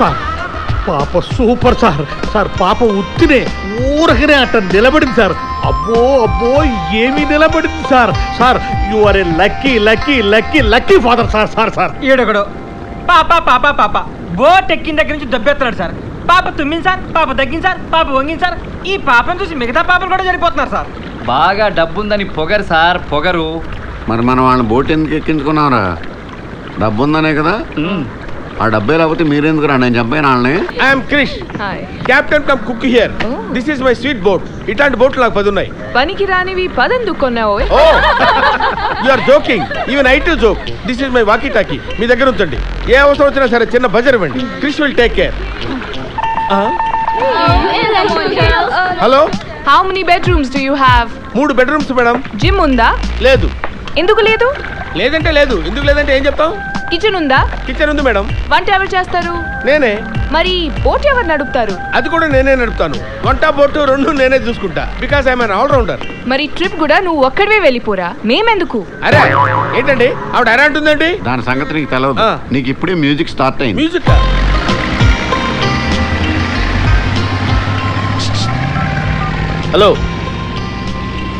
Sir పాప super sir. Sir పాప ఉత్తినే ఊరకనే అట్ట నిలబడింది సార్. అబ్బో అబ్బో ఏమి నిలబడింది sir. Sir you are a lucky lucky lucky lucky father sir. Sir sir ఈడొకడు పాప పాప పాప బోట్ ఎక్కిన దగ్గర నుంచి దెబ్బెత్తున్నాడు సార్. పాప తుమ్మింది సార్, పాప తగ్గింది సార్, పాప వంగింది సార్. ఈ పాపను చూసి మిగతా పాపలు కూడా చనిపోతున్నారు సార్. బాగా డబ్బుందని పొగరు సార్, పొగరు. మరి మనం వాళ్ళని బోట్ ఎందుకు ఎక్కించుకున్నావురా? డబ్బు ఉందనే కదా. ఆ డబ్బే లేకపోతే మీరెందుకురా? నేను చంపాను వాళ్ళని. I'm Krish, captain come cook here. This is my sweet boat. ఇట్లాంటి బోట్లు నాకు 10 ఉన్నాయి. పనికి రానివి 10 ఎందుకు కొన్నావు? You are joking, even I too joke. This is my walkie talkie. మీ దగ్గర ఉంచండి. ఏ అవసరం వచ్చినా సరే చిన్న బజర్ ఇవ్వండి. Krish will take care. Hello, how many bedrooms do you have? 3 bedrooms madam. Gym ఉందా? లేదు. ఎందుకు లేదు? లేదంటే లేదు, ఎందుకు లేదంటే ఏం చెప్తాం? కిచెన్ ఉందా? కిచెన్ ఉంది మేడం. వంట ఎవరు చేస్తారు? నేనే. మరి బోట్ ఎవరు నడుపుతారు? అది కూడా నేనే నడుపుతాను. వంట బోటు 2 నేనే చూసుకుంటా. Because I'm an all rounder. మరి ట్రిప్ కూడా నువ్వు ఒక్కడివే వెళ్ళిపోరా, మేమెందుకు? అరే ఏంటండి ఆవిడ అరే అంటుందండి? దాని సంగతి నీకు తెలియదు. నీకు ఇప్పుడే మ్యూజిక్ స్టార్ట్ అయింది. మ్యూజిక్. హలో,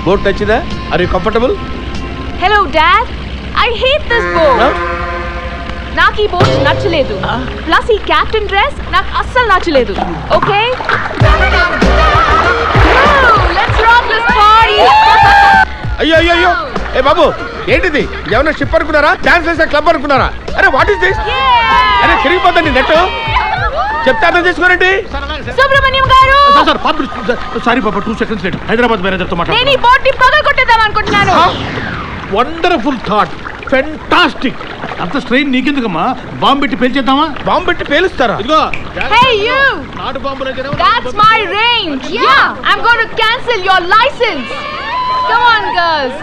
బోట్ నచ్చిందా? Are you comfortable? Hello dad, I hate this boat. నాకు ఈ బోట్ నచ్చలేదు. ప్లస్ ఈ కెప్టెన్ డ్రెస్ నాకు అస్సలు నచ్చలేదు. Okay, let's rock this party. అయ్యో అయ్యో అయ్యో, ఏ బాబు ఏంటిది? ఏమన్నా షిప్ అనుకున్నారా? డాన్స్ చేసే క్లబ్ అనుకున్నారా? అరే వాట్ ఇస్ దిస్? అరే తిరిగిపోతండి నెట్. చెప్తే అర్థం చేసుకోరండి. సుబ్రహ్మణ్యం గారు, సార్ పాప సారీ పాప 2 seconds లేట్. హైదరాబాద్ మేనేజర్తో నేను ఈ బోట్ ని పగలగొట్టేద్దాం అనుకుంటున్నాను. Wonderful thought, fantastic. అంత స్ట్రెయిన్ నీకెందుకమ్మా? బాంబు పెట్టి పేల్చేద్దామా? బాంబు పెట్టి పేలుస్తారా? ఇదిగో Hey you, నాటు బాంబులు అయితే that's my range. Yeah, I'm going to cancel your license. Come on girls.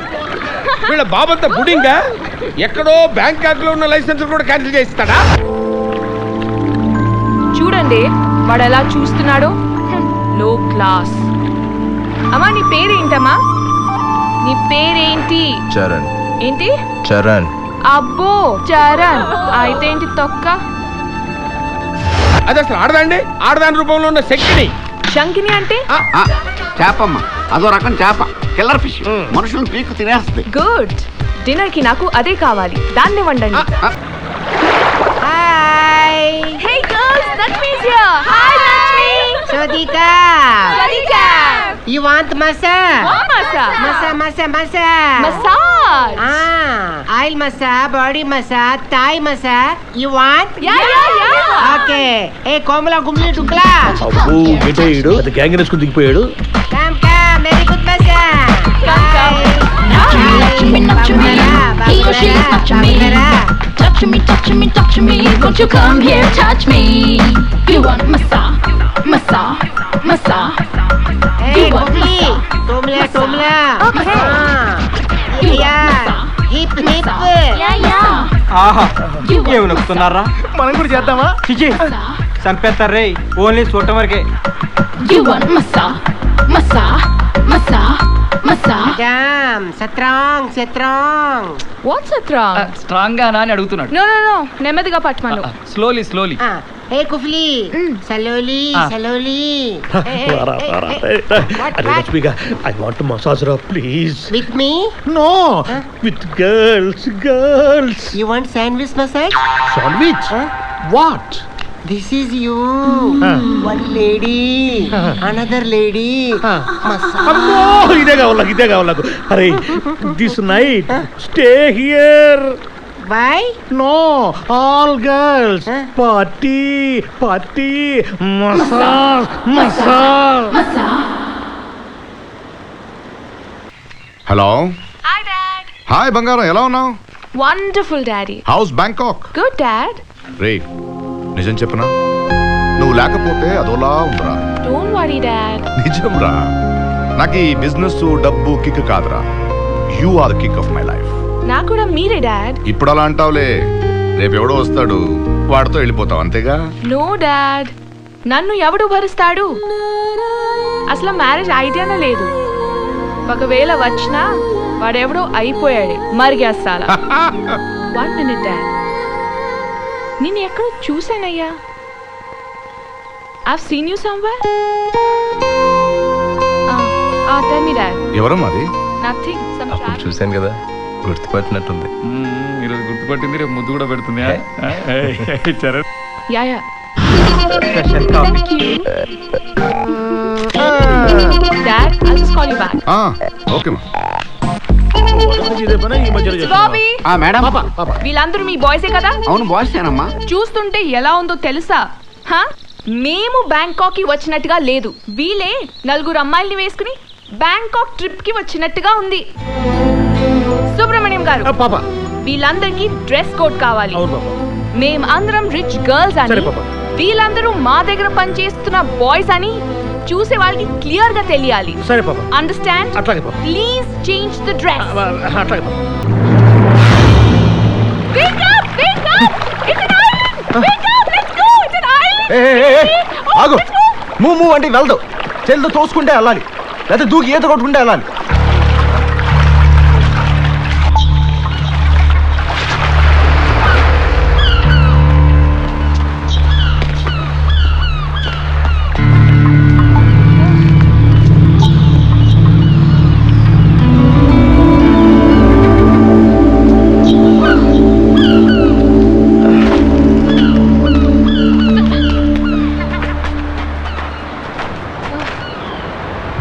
వీళ్ళ బాబంతా బుడింగా ఎక్కడో బ్యాంకాక్ లో ఉన్న లైసెన్స్ కూడా క్యాన్సిల్ చేస్తాడా? చూడండి వాడు ఎలా చూస్తున్నాడో. లో క్లాస్. అమ్మా నీ పేరేంటమ్మా? నీ పేరేంటి? చరణ్. ఏంటి? చరణ్. అబ్బో చరణ్. అయితే ఏంటి తొక్క? అది అసలు ఆడదండి. ఆడదాని రూపంలో ఉన్న శక్తిని. శంకిని అంటే? చేపమ్మ, అదో రకం చేప. Killer fish. మనుషులను పీకు తినేస్తుంది. గుడ్. డిన్నర్ కి నాకు అదే కావాలి. దాన్ని వండండి. Hey girls, Lakshmi's here. Hi Lakshmi. Swadika. Swadika. You want massage? What massage? Massage. Massage. Oil massage, body massage, Thai massage. You want? Yeah. Okay. Hey, Komala Gumli Tukla. అబ్బో గెటేయుడు అది gang వేసుకుని దిగిపోయాడు. Come. Very good massage. Come. Touch me, he or she is touching me. Touch me, won't you come here, touch me. You want massage. Hey, Gumli. Tumla. Okay. Yeah. Hip. Yeah. ఆహా ఏమి నొక్కుతున్నారా? మనం కూడా చేద్దామా? చిచి చంపేస్తారు రే. Only చూడటం వరకే. You want massage. Madam, strong. What's it wrong? Strong గానా అని అడుగుతున్నాడు. No. నెమ్మదిగా పట్టమను. స్లోలీ. Hey, Kufli. Slowly. అరే లక్ష్మిగా ఐ వాంట్ మసాజ్ రా please. With me? No with girls. You want sandwich massage? Sandwich? What? This is you. One lady. Another lady. అమ్మో ఇదే కావాలి నాకు. అరే this night stay here. Why? No all girls party massage. Hello. Hi Dad. Hi బంగారం, ఎలా ఉన్నావు? Wonderful Daddy. How's Bangkok? Good Dad. రే నిజం చెప్పనా, నువ్వు లేకపోతే అదోలా ఉందిరా. Don't worry Dad. నిజం రా. నాకు ఈ బిజినెస్ డబ్బు కిక్ కాదురా. You are the kick of my life. నాకు కూడా మీరే డాడ్. ఇప్పుడు అలా అంటావులే, రేపు ఎవడో వస్తాడు, వాడితో వెళ్ళిపోతావు అంతేగా. నో డాడ్, నన్ను ఎవడు భరిస్తాడు? అసలు మ్యారేజ్ ఐడియానే లేదు. ఒకవేళ వచ్చినా వాడెవడో అయిపోయాడే మరిగేస్తాలా. 1 minute డాడ్, నేను ఎక్కడో చూసానయ్యా. I've seen you somewhere. Tell me, Dad. ఎవరమ్మా అది? Nothing. Some అప్పుడు trap. చూశాను కదా, గుర్తుపట్టినట్టుంది. ఈరోజు గుర్తుపట్టింది, రేపు ముద్దు కూడా పెడుతుంది. Charan Yeah. Dad, I'll just call you back. ఓకేమా. ఇదే పని ఈ మధ్యలో చేస్తున్నావా? Bobby, మేడం వీళ్ళందరూ మీ బాయ్సే కదా? అవును బాయ్సేనమ్మా. చూస్తుంటే ఎలా ఉందో తెలుసా? మేము బ్యాంకాక్ కి వచ్చినట్టుగా లేదు. వీళ్ళే నలుగురు అమ్మాయిల్ని వేసుకుని బ్యాంకాక్ ట్రిప్ కి వచ్చినట్టుగా ఉంది. సుబ్రహ్మణ్యం గారు, పాప వీళ్ళందరికీ డ్రెస్ కోడ్ కావాలి. అవును పాప. మేం అందరం రిచ్ గర్ల్స్ సరే అని, పాప. వీళ్ళందరూ మా దగ్గర పనిచేస్తున్న బాయ్స్ అని చూసే వాళ్ళకి క్లియర్ గా తెలియాలి. సరే పాప. అండర్స్టాండ్? అట్లాగే పాప. Please change the dress. అట్లాగే పాప. Wake up! Wake up! It's an island! Wake up! Let's go! It's an island! ఆగు, మూవ్ అంటే వెళ్దు. చెల్లు తోసుకుంటే వెళ్ళాలి, లేకపోతే దూకి ఈత కొట్టుకుంటే వెళ్ళాలి.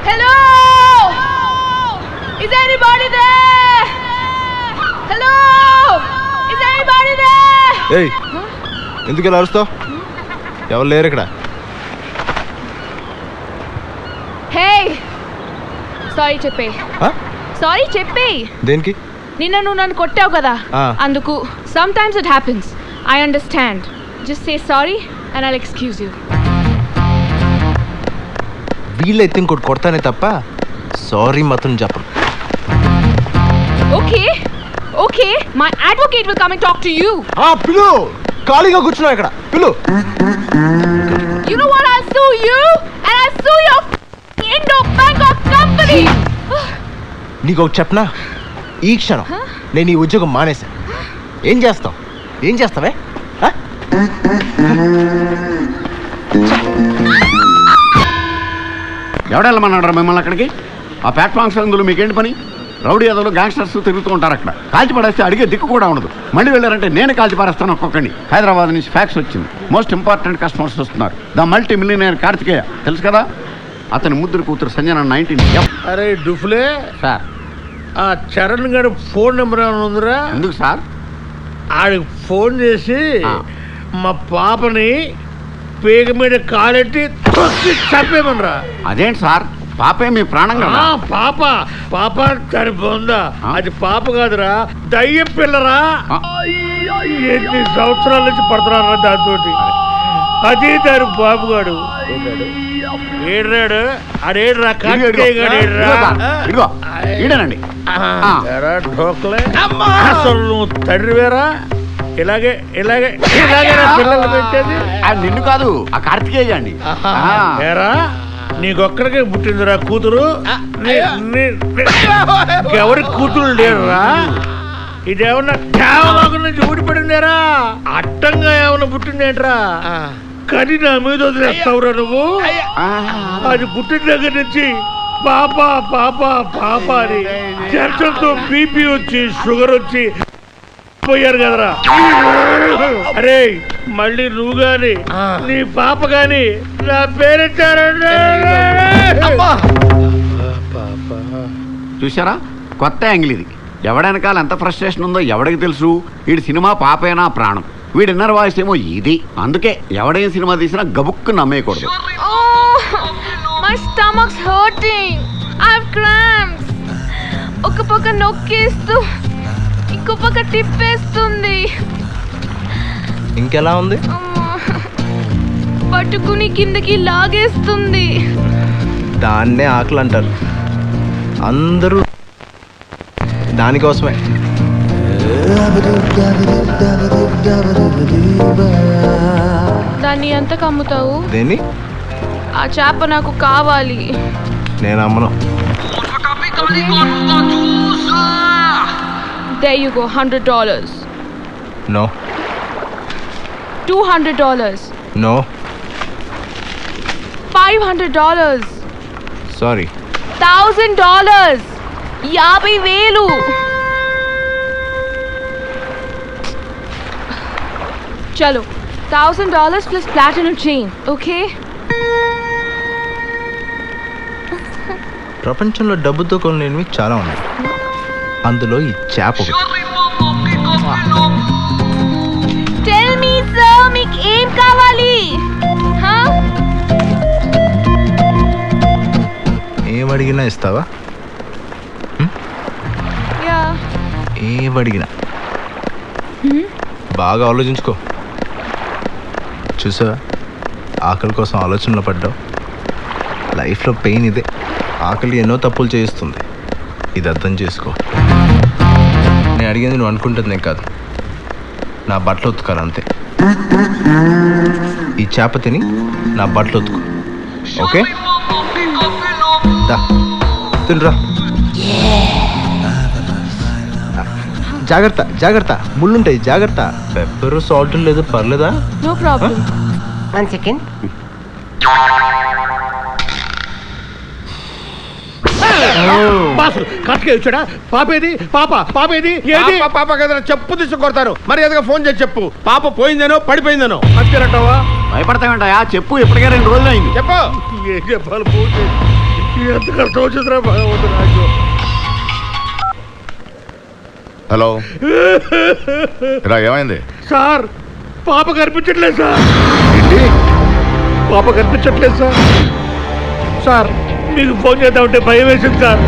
Hello! Is anybody there? Hello! Is anybody there? ఏయ్, ఎందుకు ఇలా అరుస్తావు? ఎవరు లేరు ఇక్కడ. Hey! Sorry చెప్పే. Sorry చెప్పే. దేనికి? నిన్న నువ్వు నన్ను కొట్టావు కదా, ఆ. అందుకు. Sometimes it happens. I understand. Just say sorry and I'll excuse you. వీళ్ళైతే ఇంకోటి కొడతానే తప్ప సారీ మాత్రం చెప్పను. Okay. My advocate will come and talk to you. పిలు, ఖాళీగా కూర్చున్నావు ఇక్కడ. పిలు. You know what? I'll sue you and I'll sue your Indo-Bangkok company. నీకు ఒకటి చెప్పనా? ఈ క్షణం నేను ఈ ఉద్యోగం మానేశాను. ఏం చేస్తావే? ఎవడెళ్ళమన్నాడు మిమ్మల్ని అక్కడికి? ఆ ప్లాట్ఫామ్స్ అందులో మీకేంటి పని? రౌడీ అదలు గ్యాంగ్స్టర్స్ తిరుగుతూ ఉంటారు అక్కడ. కాల్చి పడేస్తే అడిగే దిక్కు కూడా ఉండదు. మళ్ళీ వెళ్ళారంటే నేను కాల్చి పారేస్తాను ఒక్కొక్కడిని. హైదరాబాద్ నుంచి ఫ్యాక్స్ వచ్చింది. మోస్ట్ ఇంపార్టెంట్ కస్టమర్స్ వస్తున్నారు. ద మల్టీ మిలియనర్ కార్తికేయ తెలుసు కదా, అతని ముద్దురు కూతురు సంజన 19. అరే డుఫ్లే సార్, ఆ చరణ్ గారి ఫోన్ నెంబర్ ఏమైనా ఉందిరా? ఎందుకు సార్? ఆడికి ఫోన్ చేసి ఆ. మా పాపని పేగ మీద కాలెట్టి తొక్కి చంపేమనరా. అదేంటి సార్, పాపే మీ ప్రాణం కదా. పాప చనిపోందా? ఆ? అది పాప కాదురా, దయ్యం పిల్లరా. ఆ. ఎన్ని సంవత్సరాల నుంచి పడుతున్నారా దాంతో. అది దాని బాబుగాడు ఏడ్రాడు. ఆడేడ్రా కార్తికేయ గాడు ఏడ్రా. ఇదిగో ఈడనండి. ఢోక్లే అసలు నువ్వు తండ్రి వేరా? ఇలాగే పిల్లలు పెట్టేది. నిన్ను కాదు, ఆ కార్తికేయ అండి. ఏరా నీకొక్కడికే పుట్టిందిరా కూతురు? ఎవరి కూతురు లేరురా? ఇదేమన్నా కేవలం నుంచి ఊడిపడిందేరా? అట్టంగా ఏమన్నా పుట్టిందేంట్రా? కని నా మీద వదిలేస్తావురా నువ్వు? అది పుట్టిన దగ్గర నుంచి పాప అని చర్చలతో బీపీ వచ్చి షుగర్ వచ్చి పోయారు కదరా. అరే మళ్ళీ నువ్వు గాని నీ పాప గాని నా పేరెత్తారంటే చూసారా, కొత్త యాంగిల్ ఇది. ఎవడెనకాల ఎంత ఫ్రస్ట్రేషన్ ఉందో ఎవడికి తెలుసు. వీడి సినిమా పాపేనా ప్రాణం, వీడి ఇన్నర్ వాయిస్ ఏమో ఇది. అందుకే ఎవడేం సినిమా తీసినా గబుక్కు నమ్మేయకూడదు. My stomach's hurting. I have cramps. ఒక పక్క నొక్కేస్తూ ఇంకో పక్క తిప్పేస్తుంది. ఇంకెలా ఉంది? పట్టుకుని కిందకి లాగేస్తుంది. దాన్నే ఆకలి అంటారు. అందరూ దానికోసమే. దాన్ని ఎంత అమ్ముతావు? దేన్ని? ఆ చేప నాకు కావాలి. నేను అమ్మను. There you go, $100. No. $200. No. $500. Sorry. $1,000. 50,000. చలో, $1,000 plus platinum chain, okay? ప్రపంచంలో డబ్బుతో కొనలేనివి చాలా ఉన్నాయి. అందులో ఈ చేప ఒకటి. Tell me, sir, మీకు ఏం కావాలి? ఏం అడిగినా ఇస్తావా? ఏమడిగినా బాగా ఆలోచించుకో. చూసా, ఆకలి కోసం ఆలోచనలో పడ్డావు. లైఫ్లో పెయిన్ ఇదే. ఆకలి ఎన్నో తప్పులు చేయిస్తుంది. ఇది అర్థం చేసుకో. నేను అడిగింది నువ్వు అనుకుంటుంది నేను కాదు. నా బట్టలు ఉతుకాలి అంతే. ఈ చేప తిని నా బట్టలు ఉతుకు, ఓకే? తినరా. జాగ్రత్త జాగ్రత్త, ముళ్ళుంటాయి, జాగ్రత్త. పెప్పర్ సాల్ట్ లేదు, పర్లేదా? No problem. 1 second. బాసు కట్కే వచ్చాడా? పాపేది? పాపేది? ఏది? పాప కదా, చెప్పు తీసుకు కొడతారు. మరి ఏదైనా ఫోన్ చేసి చెప్పు, పాప పోయిందనో పడిపోయిందనో. అంతేనంటావా? భయపడతామంటా? చెప్పు, ఇప్పటికే 2 రోజులు అయింది. చెప్పు. ఏం చెప్పాలి? పోతే ఎంత కష్టం వచ్చిందిరా భగవంతుడు నాకు. హలో ఏమైంది సార్, పాప కనిపించట్లేదు సార్. ఏంటి? పాప కనిపించట్లేదు సార్. సార్, మీకు ఫోన్ చేద్దామంటే భయం వేసింది సార్.